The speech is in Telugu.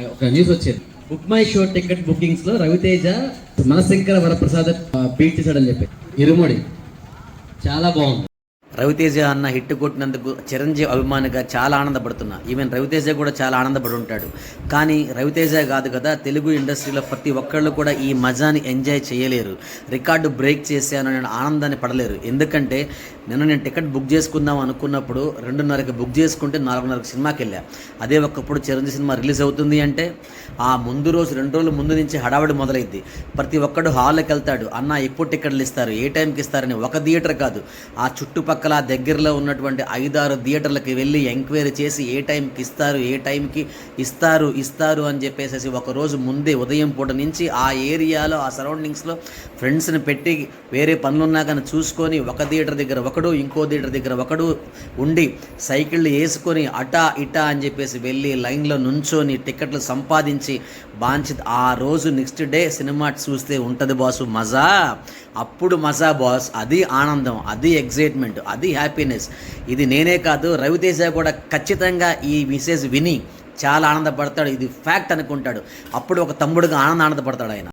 ఒక న్యూస్ వచ్చేది, book my show ticket bookings లో రవితేజ మనశంకర వరప్రసాద్ బీట్ చేశాడని చెప్పి ఇరుముడి చాలా బాగుంది. రవితేజ అన్న హిట్ కొట్టినందుకు చిరంజీవి అభిమానిగా చాలా ఆనందపడుతున్నా. ఈవెన్ రవితేజ కూడా చాలా ఆనందపడి ఉంటాడు. కానీ రవితేజ కాదు కదా, తెలుగు ఇండస్ట్రీలో ప్రతి ఒక్కళ్ళు కూడా ఈ మజాని ఎంజాయ్ చేయలేరు. రికార్డు బ్రేక్ చేశాను నేను ఆనందాన్ని పడలేరు. ఎందుకంటే నేను టికెట్ బుక్ చేసుకుందాం అనుకున్నప్పుడు 2:30కి బుక్ చేసుకుంటే 4:30కి సినిమాకి వెళ్ళా. అదే ఒకప్పుడు చిరంజీవి సినిమా రిలీజ్ అవుతుంది అంటే ఆ ముందు రోజు 2 రోజుల ముందు నుంచి హడావిడి మొదలైద్ది. ప్రతి ఒక్కడు హాల్కి వెళ్తాడు, అన్న ఎప్పుడు టికెట్లు ఇస్తారు, ఏ టైంకి ఇస్తారని. ఒక థియేటర్ కాదు, ఆ చుట్టుపక్కల దగ్గరలో ఉన్నటువంటి 5-6 థియేటర్లకి వెళ్ళి ఎంక్వైరీ చేసి ఏ టైంకి ఇస్తారు, ఏ టైంకి ఇస్తారు అని చెప్పేసి ఒకరోజు ముందే ఉదయం పూట నుంచి ఆ ఏరియాలో ఆ సరౌండింగ్స్లో ఫ్రెండ్స్ని పెట్టి వేరే పనులున్నా కానీ చూసుకొని ఒక థియేటర్ దగ్గర ఒకడు, ఇంకో థియేటర్ దగ్గర ఒకడు ఉండి సైకిళ్ళు వేసుకొని అటా ఇటా అని చెప్పేసి వెళ్ళి లైన్లో నుంచొని టికెట్లు సంపాదించి ఆ రోజు నెక్స్ట్ డే సినిమా చూస్తే ఉంటుంది బాసు మజా. అప్పుడు మజా బాస్, అది ఆనందం, అది ఎగ్జైట్మెంట్, అది హ్యాపీనెస్. ఇది నేనే కాదు, రవితేజ కూడా ఖచ్చితంగా ఈ మెసేజ్ విని చాలా ఆనందపడతాడు. ఇది ఫ్యాక్ట్ అనుకుంటాడు. అప్పుడు ఒక తమ్ముడుగా ఆనందపడతాడు ఆయన.